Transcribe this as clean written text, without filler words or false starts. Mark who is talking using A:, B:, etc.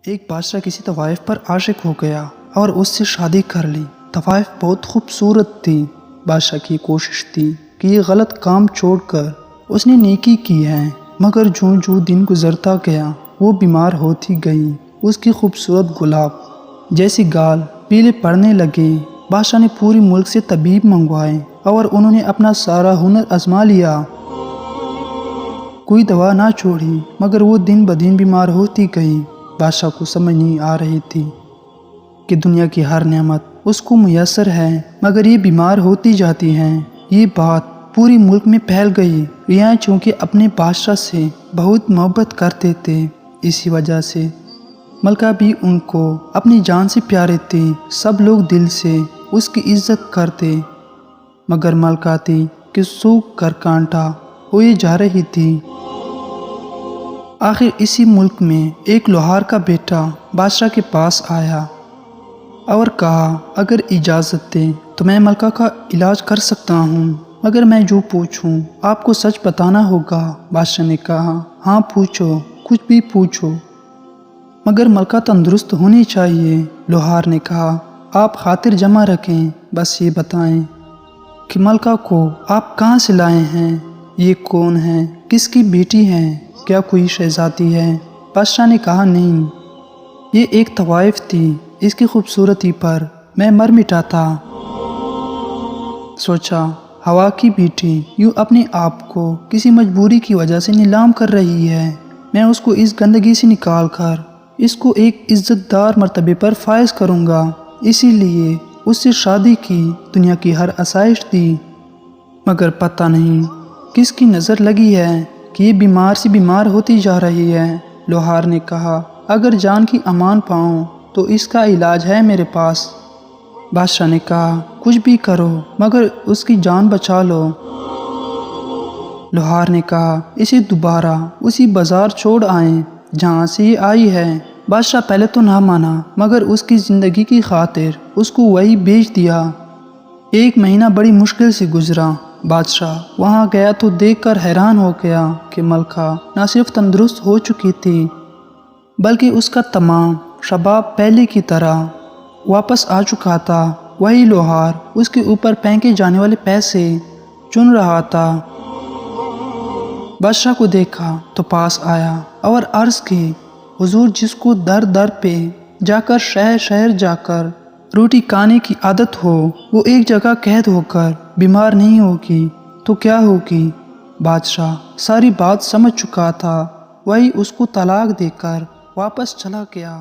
A: ایک بادشاہ کسی طوائف پر عاشق ہو گیا اور اس سے شادی کر لی۔ طوائف بہت خوبصورت تھی۔ بادشاہ کی کوشش تھی کہ یہ غلط کام چھوڑ کر اس نے نیکی کی ہے، مگر جو دن گزرتا گیا وہ بیمار ہوتی گئی۔ اس کی خوبصورت گلاب جیسی گال پیلے پڑنے لگے۔ بادشاہ نے پوری ملک سے طبیب منگوائے اور انہوں نے اپنا سارا ہنر آزما لیا، کوئی دوا نہ چھوڑی، مگر وہ دن بدن بیمار ہوتی گئی۔ بادشاہ کو سمجھ نہیں آ رہی تھی کہ دنیا کی ہر نعمت اس کو میسر ہے، مگر یہ بیمار ہوتی جاتی ہیں۔ یہ بات پوری ملک میں پھیل گئی۔ یہ چونکہ اپنے بادشاہ سے بہت محبت کرتے تھے، اسی وجہ سے ملکہ بھی ان کو اپنی جان سے پیارے تھی۔ سب لوگ دل سے اس کی عزت کرتے، مگر ملکہ تھی کہ سوکھ کر کانٹا ہوئی جا رہی تھی۔ آخر اسی ملک میں ایک لوہار کا بیٹا بادشاہ کے پاس آیا اور کہا، اگر اجازت دیں تو میں ملکہ کا علاج کر سکتا ہوں، مگر میں جو پوچھوں آپ کو سچ بتانا ہوگا۔ بادشاہ نے کہا، ہاں پوچھو، کچھ بھی پوچھو، مگر ملکہ تندرست ہونی چاہیے۔ لوہار نے کہا، آپ خاطر جمع رکھیں، بس یہ بتائیں کہ ملکہ کو آپ کہاں سے لائے ہیں؟ یہ کون ہے؟ کس کی بیٹی ہے؟ کیا کوئی شہزادی ہے؟ بادشاہ نے کہا، نہیں، یہ ایک طوائف تھی، اس کی خوبصورتی پر میں مر مٹا تھا۔ سوچا، ہوا کی بیٹی یوں اپنے آپ کو کسی مجبوری کی وجہ سے نیلام کر رہی ہے، میں اس کو اس گندگی سے نکال کر اس کو ایک عزت دار مرتبے پر فائز کروں گا۔ اسی لیے اس سے شادی کی، دنیا کی ہر آسائش دی، مگر پتہ نہیں کس کی نظر لگی ہے کہ یہ بیمار سے بیمار ہوتی جا رہی ہے۔ لوہار نے کہا، اگر جان کی امان پاؤں تو اس کا علاج ہے میرے پاس۔ بادشاہ نے کہا، کچھ بھی کرو مگر اس کی جان بچا لو۔ لوہار نے کہا، اسے دوبارہ اسی بازار چھوڑ آئیں جہاں سے یہ آئی ہے۔ بادشاہ پہلے تو نہ مانا، مگر اس کی زندگی کی خاطر اس کو وہی بھیج دیا۔ ایک مہینہ بڑی مشکل سے گزرا۔ بادشاہ وہاں گیا تو دیکھ کر حیران ہو گیا کہ ملکہ نہ صرف تندرست ہو چکی تھی، بلکہ اس کا تمام شباب پہلے کی طرح واپس آ چکا تھا۔ وہی لوہار اس کے اوپر پھینکے جانے والے پیسے چن رہا تھا۔ بادشاہ کو دیکھا تو پاس آیا اور عرض کی، حضور، جس کو در در پہ جا کر شہر شہر جا کر روٹی کھانے کی عادت ہو، وہ ایک جگہ قید ہو کر بیمار نہیں ہوگی تو کیا ہوگی؟ بادشاہ ساری بات سمجھ چکا تھا، وہی اس کو طلاق دے کر واپس چلا گیا۔